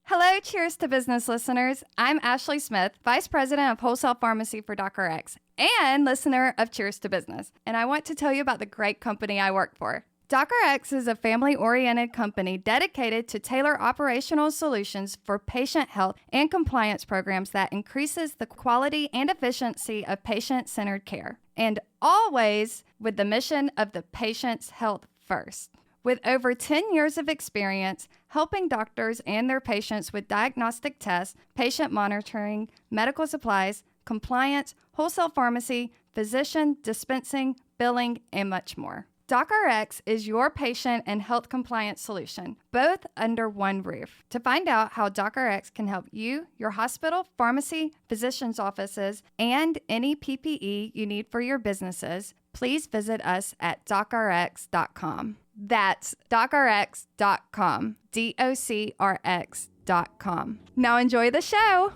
Hello, Cheers to Business listeners. I'm Ashley Smith, Vice President of Wholesale Pharmacy for DocRx and listener of Cheers to Business. And I want to tell you about the great company I work for. DocRx is a family-oriented company dedicated to tailor operational solutions for patient health and compliance programs that increases the quality and efficiency of patient-centered care, and always with the mission of the patient's health first. With over 10 years of experience helping doctors and their patients with diagnostic tests, patient monitoring, medical supplies, compliance, wholesale pharmacy, physician dispensing, billing, and much more. DocRx is your patient and health compliance solution, both under one roof. To find out how DocRx can help you, your hospital, pharmacy, physician's offices, and any PPE you need for your businesses, please visit us at docrx.com. That's docrx.com, DOCRX.com. Now enjoy the show.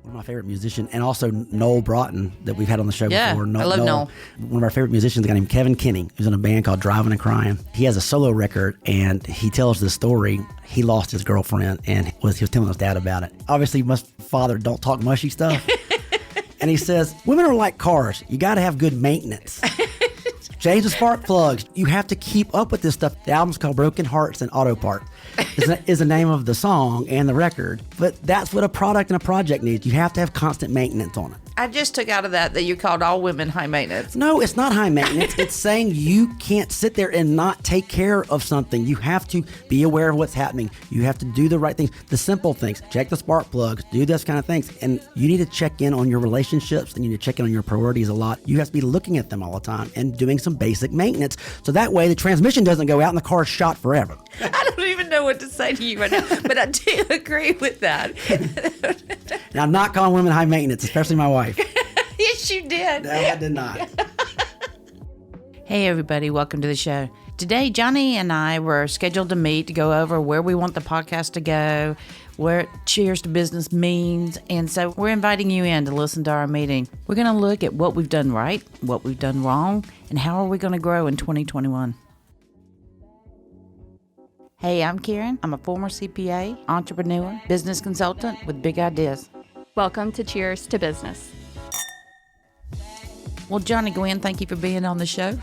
One of my favorite musicians, and also Noel Broughton that we've had on the show before. I love Noel. One of our favorite musicians, a guy named Kevin Kinney, who's in a band called Driving and Crying. He has a solo record, and he tells the story. He lost his girlfriend, and he was telling his dad about it. Obviously, father don't talk mushy stuff. And he says, women are like cars. You got to have good maintenance. Change the spark plugs. You have to keep up with this stuff. The album's called Broken Hearts and Auto Parts. Is the name of the song and the record. But that's what a product and a project needs. You have to have constant maintenance on it. I just took out of that you called all women high maintenance. No, it's not high maintenance. It's saying you can't sit there and not take care of something. You have to be aware of what's happening. You have to do the right things, the simple things. Check the spark plugs, do those kind of things. And you need to check in on your relationships, and you need to check in on your priorities a lot. You have to be looking at them all the time and doing some basic maintenance. So that way the transmission doesn't go out and the car's shot forever. I don't even know what to say to you right now, but I do agree with that. And I'm not calling women high maintenance, especially my wife. Yes, you did. No, I did not. Hey, everybody. Welcome to the show. Today, Johnny and I were scheduled to meet to go over where we want the podcast to go, what Cheers to Business means. And so we're inviting you in to listen to our meeting. We're going to look at what we've done right, what we've done wrong, and how are we going to grow in 2021. Hey, I'm Karen. I'm a former CPA, entrepreneur, business consultant with big ideas. Welcome to Cheers to Business. Well, Johnny Gwen, thank you for being on the show.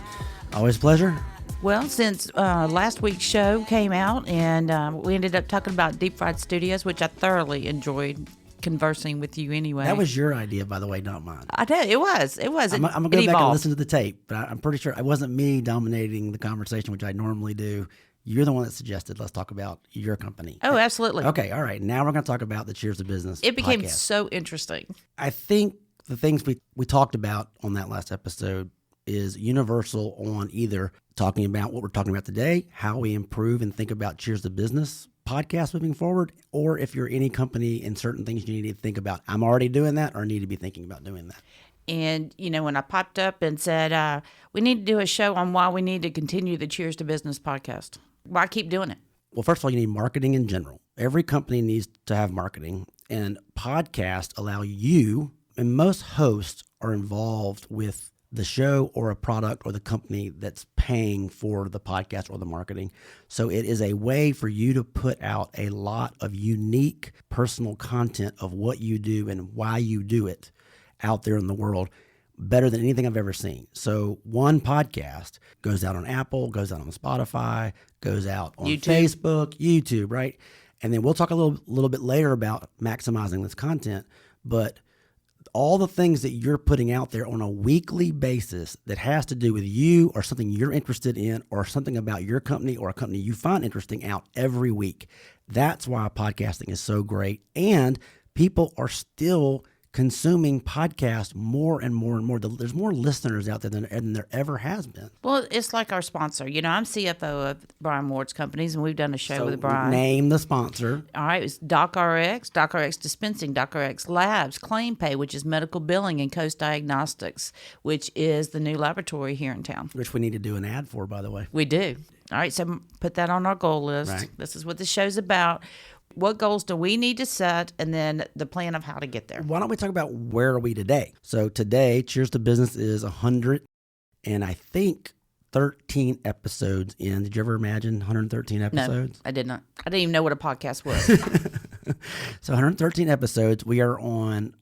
Always a pleasure. Well, since last week's show came out and we ended up talking about Deep Fried Studios, which I thoroughly enjoyed conversing with you anyway. That was your idea, by the way, not mine. I did. It was. I'm going to go back and listen to the tape, but I'm pretty sure it wasn't me dominating the conversation, which I normally do. You're the one that suggested, let's talk about your company. Oh, absolutely. Okay, all right. Now we're going to talk about the Cheers to Business It became podcast. so interesting. I think the things we talked about on that last episode is universal on either talking about what we're talking about today, how we improve and think about Cheers to Business podcast moving forward, or if you're any company and certain things you need to think about. I'm already doing that or need to be thinking about doing that. And, when I popped up and said, we need to do a show on why we need to continue the Cheers to Business podcast. Why keep doing it? Well, first of all, you need marketing in general. Every company needs to have marketing, and podcasts allow you, and most hosts are involved with the show or a product or the company that's paying for the podcast or the marketing. So it is a way for you to put out a lot of unique personal content of what you do and why you do it out there in the world, better than anything I've ever seen. So one podcast goes out on Apple, goes out on Spotify, goes out on Facebook, YouTube, right? And then we'll talk a little bit later about maximizing this content, but all the things that you're putting out there on a weekly basis that has to do with you or something you're interested in or something about your company or a company you find interesting out every week. That's why podcasting is so great. And people are still consuming podcasts more and more and more. There's more listeners out there than there ever has been. Well, it's like our sponsor. I'm CFO of Brian Ward's companies, and we've done a show with Brian. Name the sponsor. All right, it's DocRx, DocRx Dispensing, DocRx Labs, ClaimPay, which is medical billing, and Coast Diagnostics, which is the new laboratory here in town. Which we need to do an ad for, by the way. We do. All right, so put that on our goal list. Right. This is what the show's about. What goals do we need to set, and then the plan of how to get there? Why don't we talk about where are we today? So today, Cheers to Business is 100 and I think 13 episodes in. Did you ever imagine 113 episodes? No, I did not. I didn't even know what a podcast was. So 113 episodes. We are on,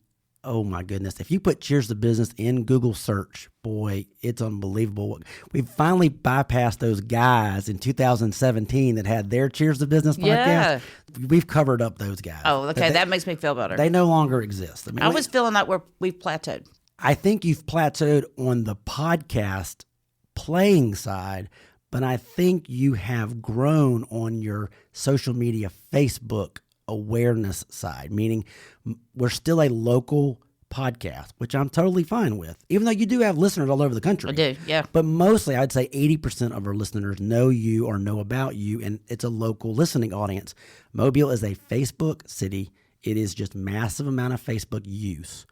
oh my goodness. If you put Cheers to Business in Google search, boy, it's unbelievable. We've finally bypassed those guys in 2017 that had their Cheers to Business podcast. Yeah. We've covered up those guys. Oh, okay. That makes me feel better. They no longer exist. I was feeling like we've plateaued. I think you've plateaued on the podcast playing side, but I think you have grown on your social media, Facebook awareness side, meaning we're still a local podcast, which I'm totally fine with, even though you do have listeners all over the country. I do, yeah. But mostly, I'd say 80% of our listeners know you or know about you, and it's a local listening audience. Mobile is a Facebook city. It is just massive amount of Facebook use.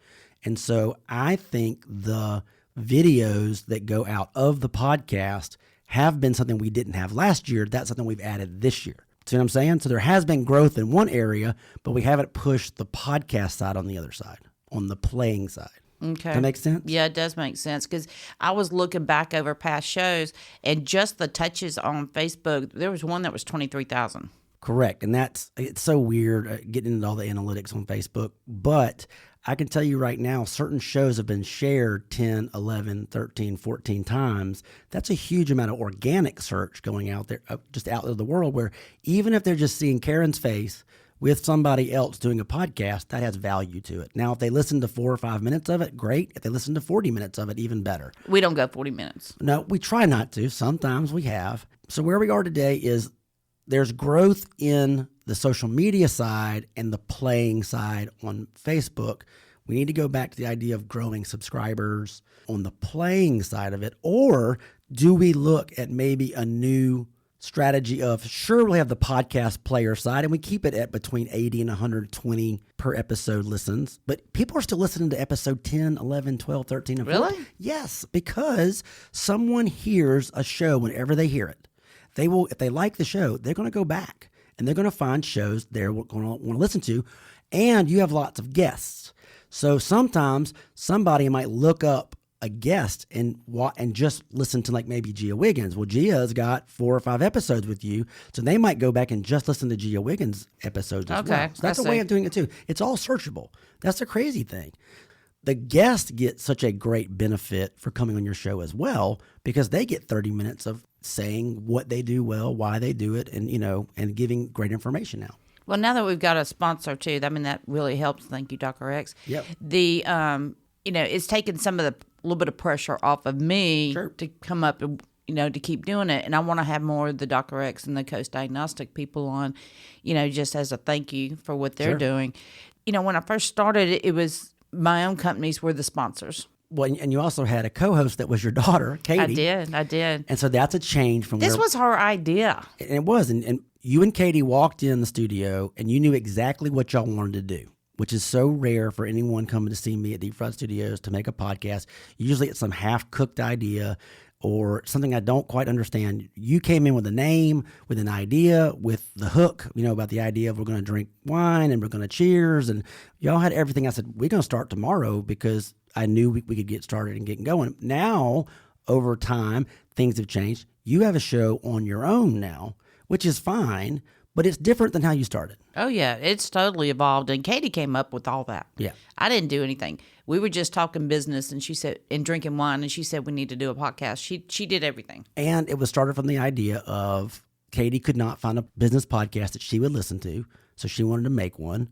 And so I think the videos that go out of the podcast have been something we didn't have last year. That's something we've added this year. See what I'm saying? So there has been growth in one area, but we haven't pushed the podcast side on the other side, on the playing side. Okay. That makes sense? Yeah, it does make sense, because I was looking back over past shows, and just the touches on Facebook, there was one that was 23,000. Correct. And it's so weird getting into all the analytics on Facebook. But I can tell you right now, certain shows have been shared 10, 11, 13, 14 times. That's a huge amount of organic search going out there, just out into the world, where even if they're just seeing Karen's face with somebody else doing a podcast, that has value to it. Now, if they listen to 4 or 5 minutes of it, great. If they listen to 40 minutes of it, even better. We don't go 40 minutes. No, we try not to. Sometimes we have. So where we are today is there's growth in the social media side and the playing side on Facebook. We need to go back to the idea of growing subscribers on the playing side of it. Or do we look at maybe a new strategy of, sure, we'll have the podcast player side and we keep it at between 80 and 120 per episode listens, but people are still listening to episode 10, 11, 12, 13, and 14. Really? Yes, because someone hears a show whenever they hear it. They will, if they like the show, they're going to go back and they're going to find shows they're going to want to listen to. And you have lots of guests. So sometimes somebody might look up a guest and just listen to like maybe Gia Wiggins. Well, Gia's got 4 or 5 episodes with you, so they might go back and just listen to Gia Wiggins episodes as well. So that's a way of doing it too. It's all searchable. That's the crazy thing. The guests get such a great benefit for coming on your show as well, because they get 30 minutes of saying what they do well, why they do it, and and giving great information now. Well, now that we've got a sponsor too, I mean, that really helps. Thank you, Dr. X. Yep. The it's taken some of the little bit of pressure off of me to come up and to keep doing it, and I want to have more of the Dr. X and the Coast Diagnostic people on, just as a thank you for what they're doing. When I first started, it was my own companies were the sponsors. Well, and you also had a co-host that was your daughter, Katie. I did. And so that's a change from this was her idea. And it was. And you and Katie walked in the studio and you knew exactly what y'all wanted to do, which is so rare for anyone coming to see me at Deep Fried Studios to make a podcast. Usually it's some half-cooked idea or something I don't quite understand. You came in with a name, with an idea, with the hook, about the idea of we're going to drink wine and we're going to cheers. And y'all had everything. I said, we're going to start tomorrow because I knew we could get started and get going. Now, over time, things have changed. You have a show on your own now, which is fine, but it's different than how you started. Oh, yeah. It's totally evolved. And Katie came up with all that. Yeah. I didn't do anything. We were just talking business, and she said, and drinking wine, and she said we need to do a podcast. She did everything. And it was started from the idea of Katie could not find a business podcast that she would listen to, so she wanted to make one.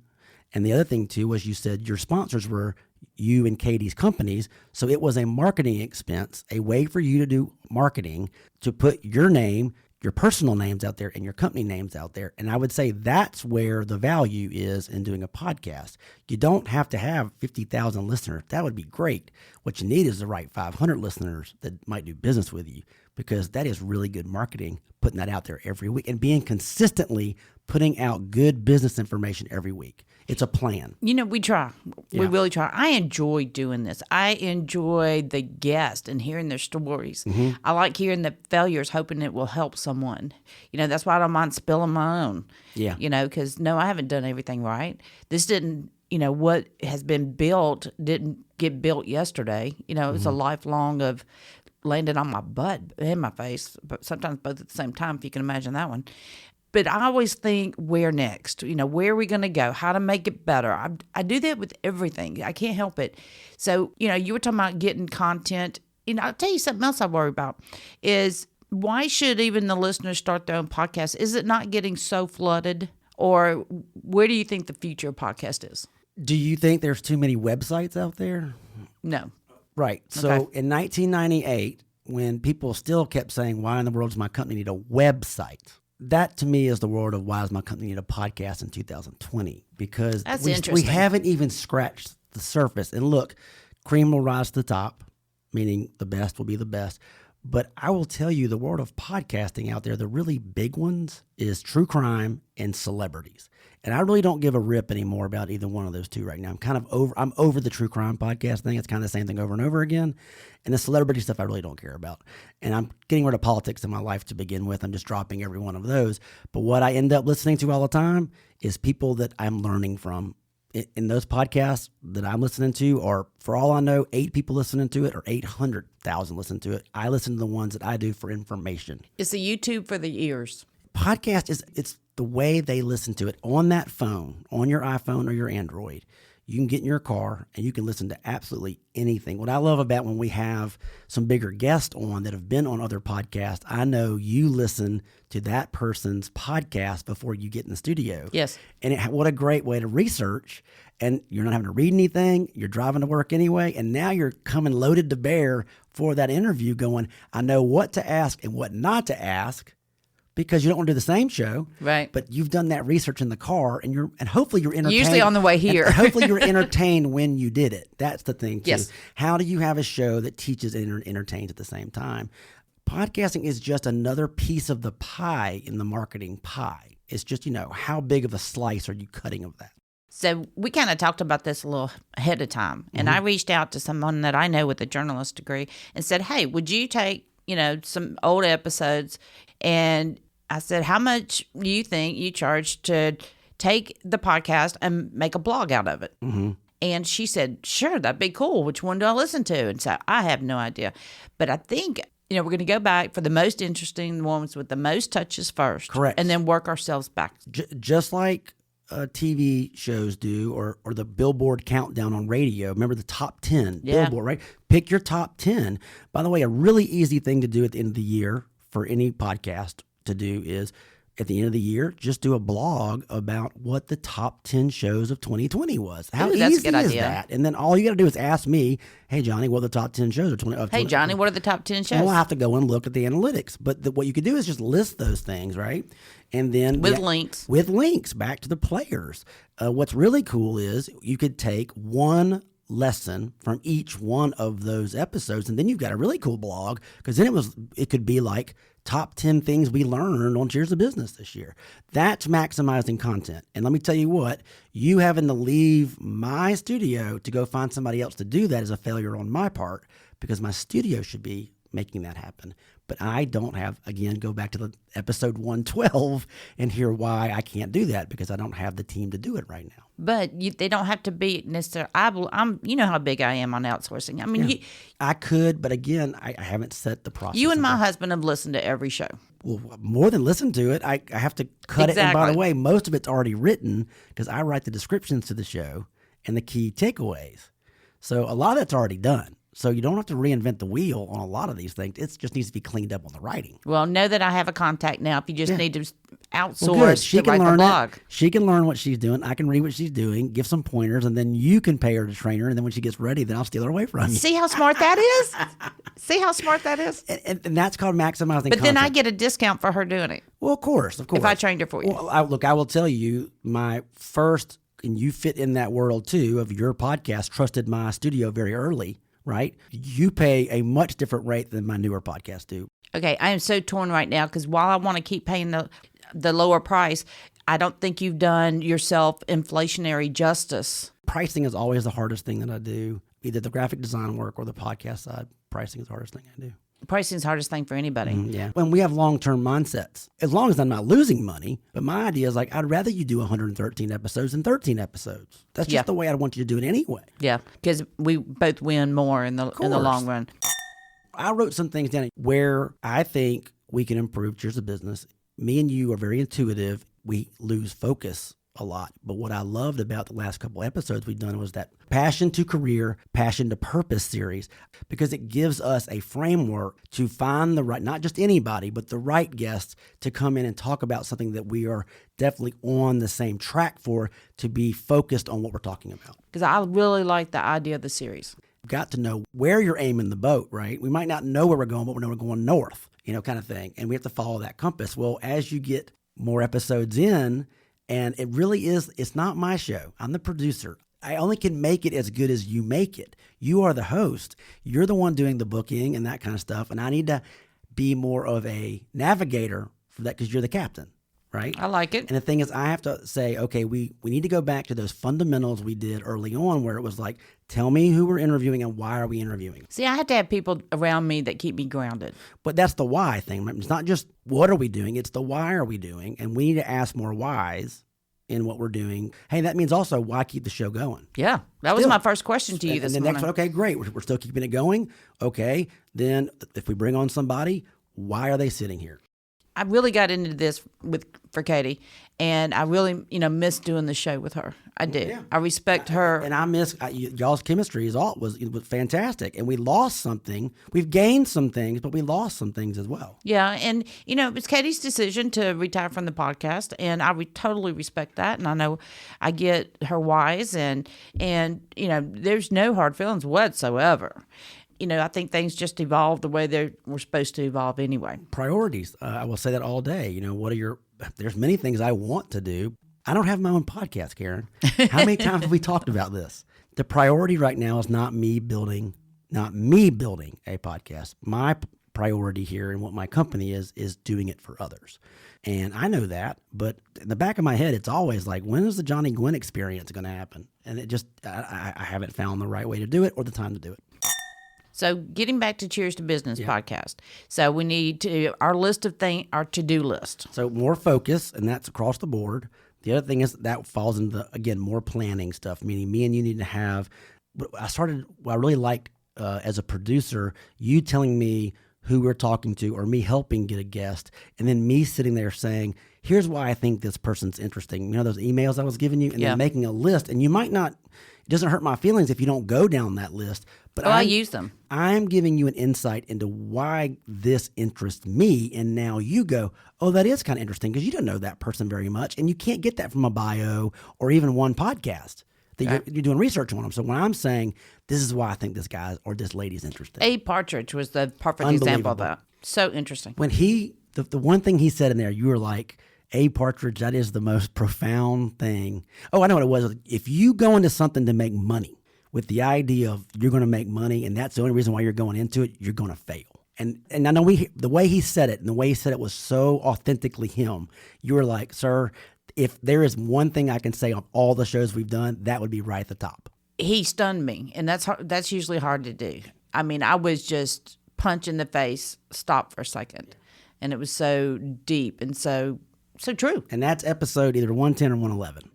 And the other thing, too, was you said your sponsors were you and Katie's companies, so it was a marketing expense, a way for you to do marketing, to put your name, your personal names out there and your company names out there. And I would say that's where the value is in doing a podcast. You don't have to have 50,000 listeners. That would be great. What you need is the right 500 listeners that might do business with you, because that is really good marketing, putting that out there every week and being consistently putting out good business information every week. It's a plan. We try. We really try. I enjoy doing this. I enjoy the guests and hearing their stories. Mm-hmm. I like hearing the failures, hoping it will help someone. That's why I don't mind spilling my own. Yeah. Because I haven't done everything right. This didn't, what has been built didn't get built yesterday. It's a lifelong of landing on my butt and my face, but sometimes both at the same time, if you can imagine that one. But I always think, where next? Where are we going to go? How to make it better? I do that with everything. I can't help it. So, you were talking about getting content. I'll tell you something else I worry about is, why should even the listeners start their own podcast? Is it not getting so flooded? Or where do you think the future of podcast is? Do you think there's too many websites out there? No. Right. So Okay. in 1998, when people still kept saying, why in the world does my company need a website? That to me is the world of, why does my company need a podcast in 2020? Because That's we interesting. haven't even scratched the surface. And look, cream will rise to the top, meaning the best will be the best. But I will tell you, the world of podcasting out there, the really big ones is true crime and celebrities. And I really don't give a rip anymore about either one of those two right now. I'm over the true crime podcast thing. It's kind of the same thing over and over again. And the celebrity stuff I really don't care about. And I'm getting rid of politics in my life to begin with. I'm just dropping every one of those. But what I end up listening to all the time is people that I'm learning from. In those podcasts that I'm listening to, or for all I know, 8 people listening to it or 800,000 listen to it. I listen to the ones that I do for information. It's the YouTube for the ears. Podcast it's the way they listen to it on that phone, on your iPhone or your Android. You can get in your car and you can listen to absolutely anything. What I love about when we have some bigger guests on that have been on other podcasts, I know you listen to that person's podcast before you get in the studio. Yes. And what a great way to research. And you're not having to read anything. You're driving to work anyway. And now you're coming loaded to bear for that interview going, I know what to ask and what not to ask. Because you don't want to do the same show, Right. But you've done that research in the car, and hopefully you're entertained. Usually on the way here. And hopefully you're entertained when you did it. That's the thing, too. Yes. How do you have a show that teaches and entertains at the same time? Podcasting is just another piece of the pie in the marketing pie. It's just, how big of a slice are you cutting of that? So we kind of talked about this a little ahead of time. And I reached out to someone that I know with a journalist degree and said, hey, would you take, some old episodes? And I said, how much do you think you charge to take the podcast and make a blog out of it? Mm-hmm. And she said, sure, that'd be cool. Which one do I listen to? And so I have no idea. But I think, we're going to go back for the most interesting ones with the most touches first. Correct. And then work ourselves back. Just like TV shows do, or the Billboard countdown on radio. Remember the top 10 Billboard, right? Pick your top 10. By the way, a really easy thing to do at the end of the year for any podcast to do is, at the end of the year, just do a blog about what the top 10 shows of 2020 was. How that's a easy good is idea. that? And then all you got to do is ask me, hey, Johnny, what are the top 10 shows of 2020? Hey, Johnny, what are the top 10 shows? And we'll have to go and look at the analytics. But what you could do is just list those things, right? And then With links. With links back to the players. What's really cool is you could take one lesson from each one of those episodes, and then you've got a really cool blog, because then it could be like top 10 things we learned on Cheers to Business this year. That's maximizing content. And let me tell you what, you having to leave my studio to go find somebody else to do that is a failure on my part, because my studio should be making that happen. But I don't have, again, go back to the episode 112 and hear why I can't do that, because I don't have the team to do it right now. But they don't have to be necessarily. I'm, how big I am on outsourcing. I mean, I could, but again, I haven't set the process. you and my husband have listened to every show. Well, more than listen to it, I have to cut it. And by the Exactly. way, most of it's already written, because I write the descriptions to the show and the key takeaways. So a lot of that's already done. So you don't have to reinvent the wheel on a lot of these things. It just needs to be cleaned up on the writing. Well, know that I have a contact now. If you just need to outsource Well, good. She to can write the learn blog. it. She can learn what she's doing. I can read what she's doing, give some pointers, and then you can pay her to train her. And then when she gets ready, then I'll steal her away from you. See how smart that is? See how smart that is? And that's called maximizing But then I content. get a discount for her doing it Well, of course. if I trained her for you. Well, I will tell you, my first, and you fit in that world too, of your podcast, trusted my studio very early, right? You pay a much different rate than my newer podcasts do. Okay, I am so torn right now because while I want to keep paying the lower price, I don't think you've done yourself inflationary justice. Pricing is always the hardest thing that I do, either the graphic design work or the podcast side. Pricing is the hardest thing I do. Pricing is the hardest thing for anybody. Yeah. When we have long-term mindsets, as long as I'm not losing money, but my idea is like, I'd rather you do 113 episodes than 13 episodes. That's just the way I want you to do it anyway. Yeah, because we both win more in the long run. I wrote some things down where I think we can improve Cheers to Business me and you are very intuitive. We lose focus a lot. But what I loved about the last couple episodes we've done was that passion to career, passion to purpose series, because it gives us a framework to find the right, not just anybody, but the right guests to come in and talk about something that we are definitely on the same track for, to be focused on what we're talking about. Because I really like the idea of the series. Got to know where you're aiming the boat, right? We might not know where we're going, but we know we're going north, kind of thing. And we have to follow that compass. Well, as you get more episodes in, and it really is, it's not my show. I'm the producer. I only can make it as good as you make it. You are the host. You're the one doing the booking and that kind of stuff. And I need to be more of a navigator for that because you're the captain, right? I like it. And the thing is, I have to say, okay, we need to go back to those fundamentals we did early on where it was like, tell me who we're interviewing and why are we interviewing. See, I have to have people around me that keep me grounded. But that's the why thing. It's not just what are we doing, it's the why are we doing. And we need to ask more whys in what we're doing. Hey, that means also why keep the show going. Yeah, that was my first question to you this morning. And the next one, okay, great. We're still keeping it going. Okay, then if we bring on somebody, why are they sitting here? I really got into this for Katie, and I really, miss doing the show with her. I do. Yeah. I respect her, and I miss y'all's chemistry. Was fantastic, and we lost something. We've gained some things, but we lost some things as well. Yeah, and it was Katie's decision to retire from the podcast, and I totally respect that. And I know I get her whys, and there's no hard feelings whatsoever. I think things just evolve the way they were supposed to evolve anyway. Priorities. I will say that all day. There's many things I want to do. I don't have my own podcast, Karen. How many times have we talked about this? The priority right now is not me building a podcast. My priority here and what my company is doing it for others. And I know that, but in the back of my head, it's always like, when is the Johnny Gwynn experience going to happen? And it just, I haven't found the right way to do it or the time to do it. So getting back to Cheers to Business podcast. So we need our list of things, our to-do list. So more focus, and that's across the board. The other thing is that falls into, again, more planning stuff, meaning me and you need to have, I really liked as a producer, you telling me who we're talking to or me helping get a guest, and then me sitting there saying, here's why I think this person's interesting. Those emails I was giving you, and then making a list, and you might not, it doesn't hurt my feelings if you don't go down that list. But I use them. I'm giving you an insight into why this interests me. And now you go, oh, that is kind of interesting because you don't know that person very much. And you can't get that from a bio or even one podcast that you're doing research on them. So when I'm saying, this is why I think this guy or this lady's interested. Abe Partridge was the perfect example of that. So interesting. When the one thing he said in there, you were like, Abe Partridge, that is the most profound thing. Oh, I know what it was. If you go into something to make money, with the idea of you're going to make money and that's the only reason why you're going into it, you're going to fail. And I know the way he said it and the way he said it was so authentically him. You were like, sir, if there is one thing I can say on all the shows we've done, that would be right at the top. He stunned me, and that's usually hard to do. I mean, I was just punch in the face, stop for a second. And it was so deep and so true. And that's episode either 110 or 111.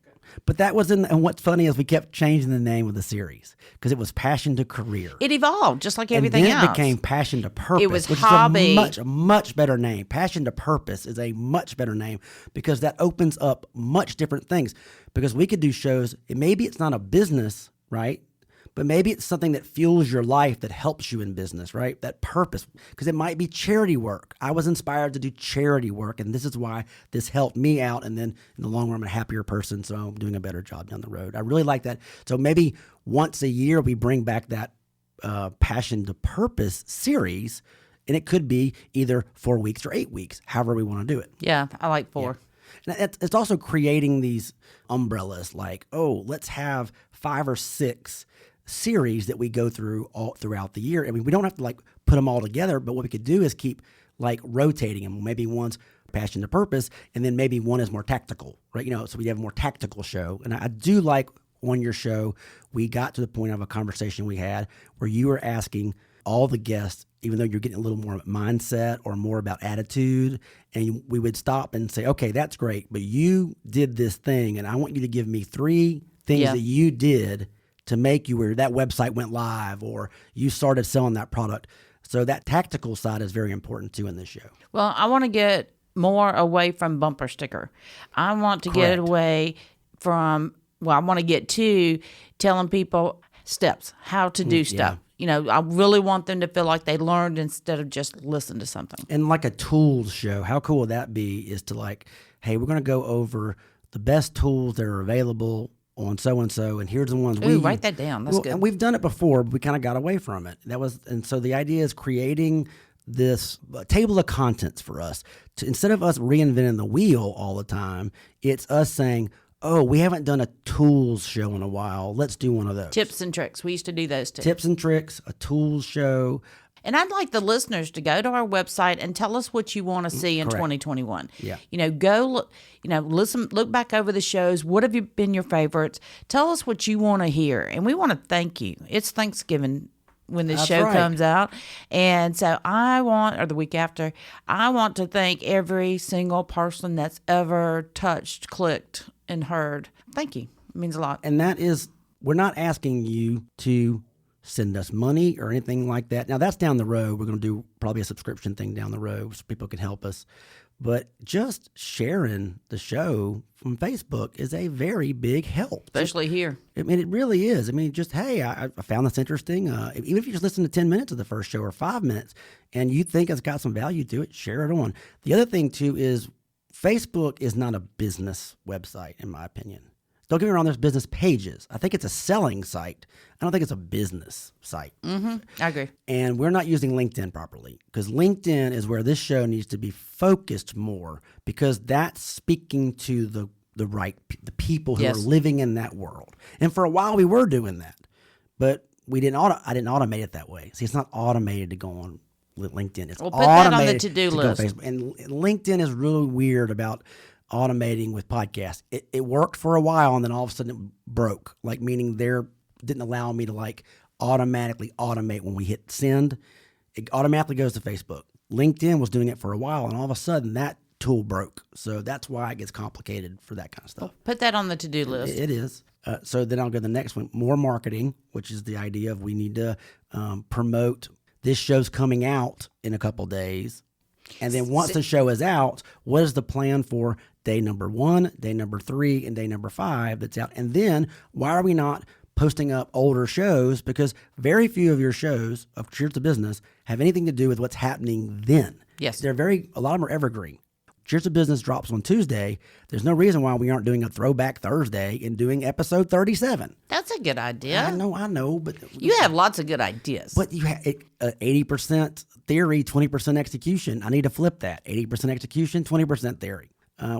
But that was and what's funny is we kept changing the name of the series because it was Passion to Career. It evolved just like everything else. And then it became Passion to Purpose. It was which hobby. is a much better name. Passion to Purpose is a much better name because that opens up much different things. Because we could do shows, maybe it's not a business, right? But maybe it's something that fuels your life that helps you in business, right? That purpose, because it might be charity work. I was inspired to do charity work, and this is why this helped me out. And then in the long run, I'm a happier person, so I'm doing a better job down the road. I really like that. So maybe once a year, we bring back that Passion to Purpose series, and it could be either 4 weeks or 8 weeks, however we want to do it. Yeah, I like 4. Yeah. And it's also creating these umbrellas like, oh, let's have 5 or 6 series that we go through all throughout the year. I mean, we don't have to like put them all together, but what we could do is keep like rotating them. Maybe one's Passion to Purpose, and then maybe one is more tactical, right? So we have a more tactical show. And I do like on your show, we got to the point of a conversation we had where you were asking all the guests, even though you're getting a little more mindset or more about attitude, and we would stop and say, okay, that's great, but you did this thing, and I want you to give me 3 things that you did to make you where that website went live or you started selling that product. So that tactical side is very important too in this show. Well, I want to get more away from bumper sticker. I want to get Correct. away from, I want to get to telling people steps, how to do stuff. I really want them to feel like they learned instead of just listen to something. And like a tools show, how cool would that be? Is to like, hey, we're going to go over the best tools that are available on so and so, and here's the ones we write that down. That's good. And we've done it before, but we kind of got away from it. And so the idea is creating this table of contents for us. Instead of us reinventing the wheel all the time, it's us saying, oh, we haven't done a tools show in a while. Let's do one of those. Tips and tricks. We used to do those too. Tips and tricks, a tools show. And I'd like the listeners to go to our website and tell us what you want to see in 2021. Yeah. Go look, listen, look back over the shows. What have been your favorites? Tell us what you want to hear. And we want to thank you. It's Thanksgiving when this show comes out. And so or the week after, I want to thank every single person that's ever touched, clicked, and heard. Thank you. It means a lot. And that is, we're not asking you to send us money or anything like that. Now, that's down the road. We're going to do probably a subscription thing down the road so people can help us. But just sharing the show from Facebook is a very big help. Especially here. I mean, it really is. I mean, just, hey, I found this interesting. Even if you just listen to 10 minutes of the first show or 5 minutes and you think it's got some value to it, share it on. The other thing, too, is Facebook is not a business website, in my opinion. Don't get me wrong, there's business pages. I think it's a selling site. I don't think it's a business site. Mm-hmm. I agree. And we're not using LinkedIn properly because LinkedIn is where this show needs to be focused more because that's speaking to the people who are living in that world. And for a while we were doing that, but I didn't automate it that way. See, it's not automated to go on LinkedIn. It's put that on the automated to-do list. And LinkedIn is really weird about automating with podcasts. It worked for a while and then all of a sudden it broke, like meaning didn't allow me to like automatically automate when we hit send. It automatically goes to Facebook. LinkedIn was doing it for a while and all of a sudden that tool broke. So that's why it gets complicated for that kind of stuff. Put that on the to-do list. It is. So then I'll go to the next one, more marketing, which is the idea of we need to promote this show's coming out in a couple days. And then once the show is out, what is the plan for day number 1, day number 3, and day number 5 that's out? And then why are we not posting up older shows? Because very few of your shows of Cheers to Business have anything to do with what's happening then. Yes. A lot of them are evergreen. Cheers to Business drops on Tuesday. There's no reason why we aren't doing a throwback Thursday and doing episode 37. That's a good idea. I know, but you have lots of good ideas. But you have 80% theory, 20% execution. I need to flip that. 80% execution, 20% theory.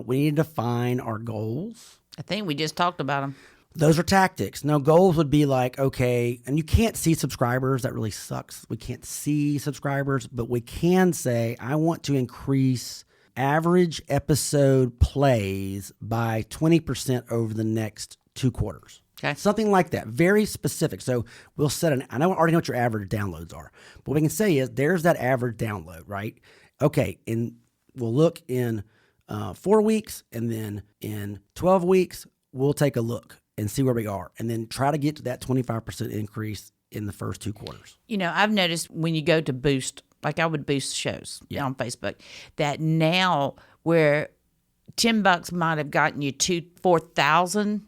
We need to define our goals. I think we just talked about them. Those are tactics. Now, goals would be like, okay, and you can't see subscribers. That really sucks. We can't see subscribers, but we can say, I want to increase average episode plays by 20% over the next 2 quarters. Okay. Something like that. Very specific. So we'll set I already know what your average downloads are. But what we can say is there's that average download, right? Okay. And we'll look in 4 weeks and then in 12 weeks, we'll take a look and see where we are. And then try to get to that 25% increase in the first 2 quarters. I've noticed when you go to boost, like I would boost shows on Facebook, that now where $10 might have gotten you 4,000,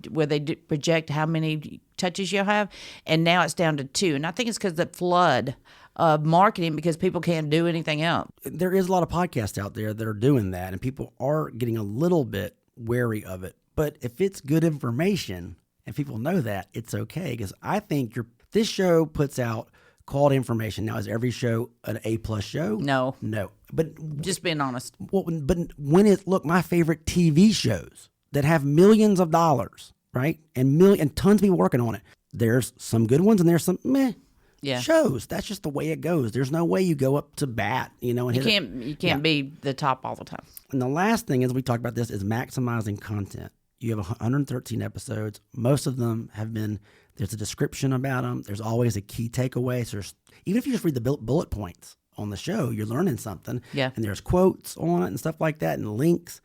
where they project how many touches you'll have, and now it's down to 2. And I think it's because the flood of marketing because people can't do anything else. There is a lot of podcasts out there that are doing that, and people are getting a little bit wary of it. But if it's good information and people know that, it's okay. Because I think this show puts out quality information. Now, is every show an A+ show? No. But just being honest. Well, but when my favorite TV shows that have millions of dollars, right? And tons of people working on it. There's some good ones and there's some meh shows. That's just the way it goes. There's no way you go up to bat, and you can't be the top all the time. And the last thing is we talked about this is maximizing content. You have 113 episodes. Most of them there's a description about them. There's always a key takeaway. So even if you just read the bullet points on the show, you're learning something. Yeah. And there's quotes on it and stuff like that and links.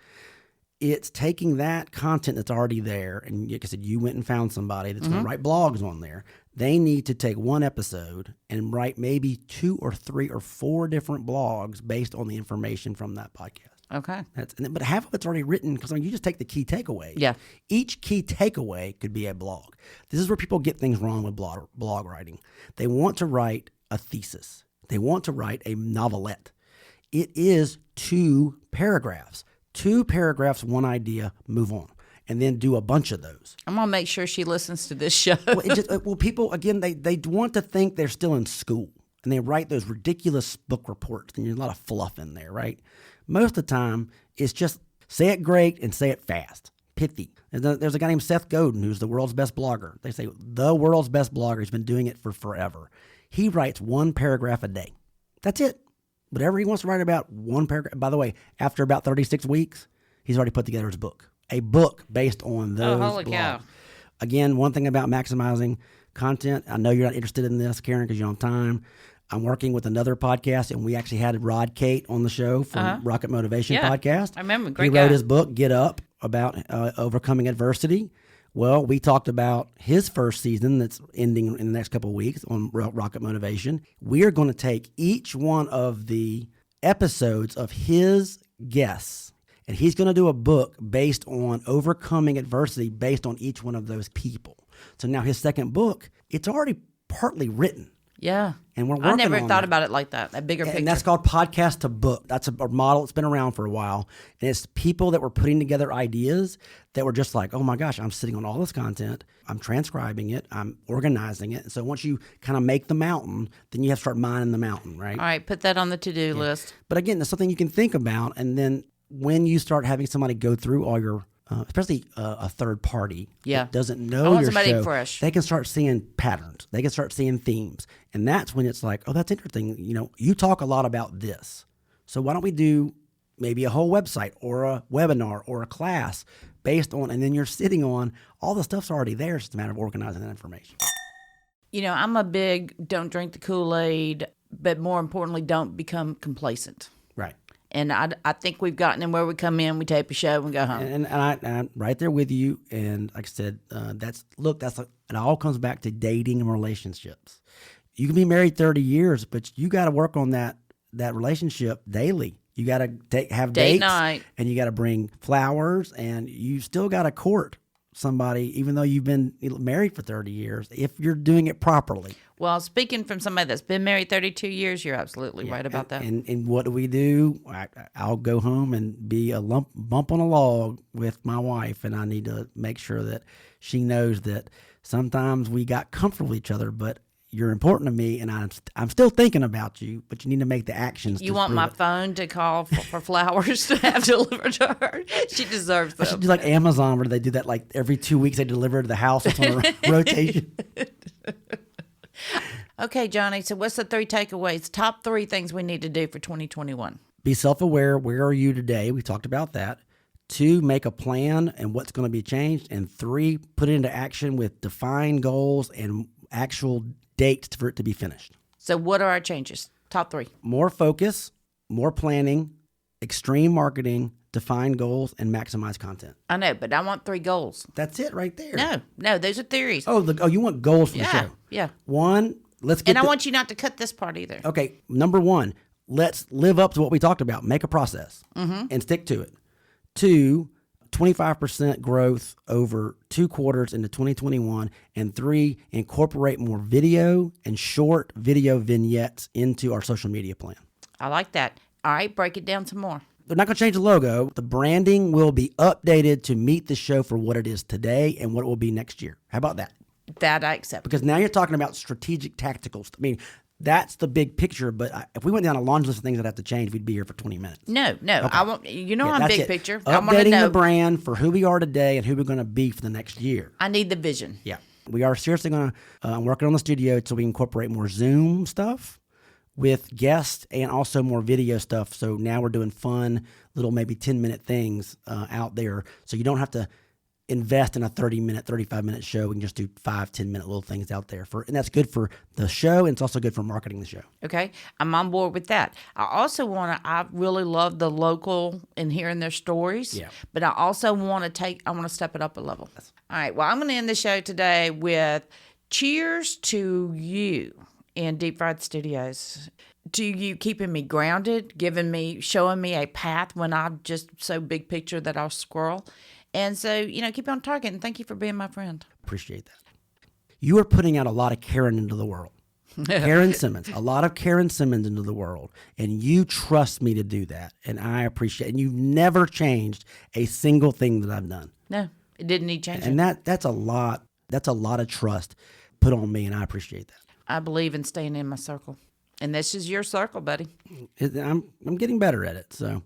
it's taking that content that's already there, and like I said, you went and found somebody that's going to write blogs on there. They need to take one episode and write maybe 2 or 3 or 4 different blogs based on the information from that podcast. Okay. But half of it's already written because you just take the key takeaway. Yeah. Each key takeaway could be a blog. This is where people get things wrong with blog writing. They want to write a thesis. They want to write a novelette. It is 2 paragraphs. 2 paragraphs, one idea, move on. And then do a bunch of those. I'm going to make sure she listens to this show. Well, people, again, they want to think they're still in school. And they write those ridiculous book reports. And there's a lot of fluff in there, right? Most of the time, it's just say it great and say it fast. Pithy. There's a guy named Seth Godin who's the world's best blogger. They say the world's best blogger. He's been doing it for forever. He writes 1 paragraph a day. That's it. Whatever he wants to write about, 1 paragraph. By the way, after about 36 weeks, he's already put together his book. A book based on those holy blogs. Cow. Again, one thing about maximizing content, I know you're not interested in this, Karen, because you don't have time. I'm working with another podcast, and we actually had Rod Kate on the show from Rocket Motivation Podcast. I remember. Great He wrote guy. his book, Get Up, about overcoming adversity. Well, we talked about his first season that's ending in the next couple of weeks on Rocket Motivation. We are going to take each one of the episodes of his guests, and he's going to do a book based on overcoming adversity based on each one of those people. So now his second book, it's already partly written. Yeah. And we're working I never on thought that. about it like that, a bigger picture. And that's called podcast to book. That's a model that's been around for a while. And it's people that were putting together ideas that were just like, oh my gosh, I'm sitting on all this content. I'm transcribing it. I'm organizing it. And so once you kind of make the mountain, then you have to start mining the mountain, right? All right, put that on the to-do list. But again, that's something you can think about. And then when you start having somebody go through all your especially a third party that doesn't know want your somebody show, fresh. they can start seeing patterns. They can start seeing themes. And that's when it's like, oh, that's interesting. You talk a lot about this. So why don't we do maybe a whole website or a webinar or a class based on, and then you're sitting on, all the stuff's already there. It's just a matter of organizing that information. I'm a big don't drink the Kool-Aid, but more importantly, don't become complacent. Right. And I think we've gotten in where we come in, we tape a show, and go home. And I'm right there with you. And like I said, it all comes back to dating and relationships. You can be married 30 years, but you got to work on that relationship daily. You got to have Date dates, night. and you got to bring flowers, and you still got to court somebody, even though you've been married for 30 years, if you're doing it properly. Well, speaking from somebody that's been married 32 years, you're absolutely right about that. And what do? I'll go home and be a bump on a log with my wife, and I need to make sure that she knows that sometimes we got comfortable with each other, but you're important to me, and I'm still thinking about you, but you need to make the actions. You want my phone to call for flowers to have delivered to her? She deserves them. I should do like Amazon, where they do that like every 2 weeks they deliver to the house. It's on a rotation. Okay, Johnny, so what's the 3 takeaways? Top 3 things we need to do for 2021. Be self-aware. Where are you today? We talked about that. 2, make a plan and what's going to be changed. And 3, put it into action with defined goals and actual dates for it to be finished. So what are our changes? Top 3. More focus, more planning, extreme marketing, define goals, and maximize content. I know, but I want 3 goals. That's it right there. No, those are theories. Oh, you want goals for the show? Yeah. 1, let's get. And I want you not to cut this part either. Okay, number 1, let's live up to what we talked about. Make a process and stick to it. 2, 25% growth over 2 quarters into 2021. And 3, incorporate more video and short video vignettes into our social media plan. I like that. All right, break it down some more. They're not going to change the logo. The branding will be updated to meet the show for what it is today and what it will be next year. How about that? That I accept. Because now you're talking about strategic tactical stuff. I mean, that's the big picture. But if we went down a laundry list of things that have to change, we'd be here for 20 minutes. No. Okay. I want. I'm that's big it. picture. I want to Updating know the brand for who we are today and who we're going to be for the next year. I need the vision. Yeah. We are seriously going to, I'm working on the studio so we can incorporate more Zoom stuff with guests and also more video stuff. So now we're doing fun little maybe 10-minute things out there. So you don't have to invest in a 30-minute, 35-minute show. We can just do 5, 10-minute little things out there and that's good for the show, and it's also good for marketing the show. Okay, I'm on board with that. I really love the local and hearing their stories. Yeah. But I also want to step it up a level. All right, well, I'm going to end the show today with cheers to you in Deep Fried Studios. To you keeping me grounded, showing me a path when I'm just so big picture that I'll squirrel. And so, keep on talking. Thank you for being my friend. Appreciate that. You are putting out a lot of Karen into the world. Karen Simmons, a lot of Karen Simmons into the world. And you trust me to do that. And I appreciate it. And you've never changed a single thing that I've done. No, it didn't need changing. And that's a lot of trust put on me, and I appreciate that. I believe in staying in my circle. And this is your circle, buddy. I'm getting better at it. So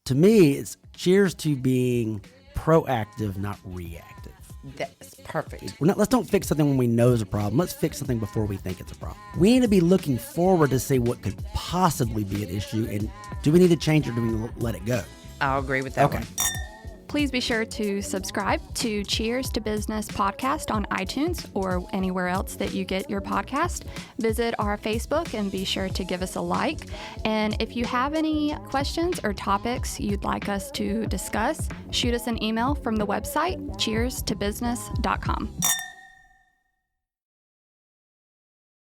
to me, it's cheers to being proactive, not reactive. That's perfect. Let's don't fix something when we know there's a problem. Let's fix something before we think it's a problem. We need to be looking forward to see what could possibly be an issue, and do we need to change it or do we let it go? I'll agree with that one. Please be sure to subscribe to Cheers to Business podcast on iTunes or anywhere else that you get your podcast. Visit our Facebook and be sure to give us a like. And if you have any questions or topics you'd like us to discuss, shoot us an email from the website cheerstobusiness.com.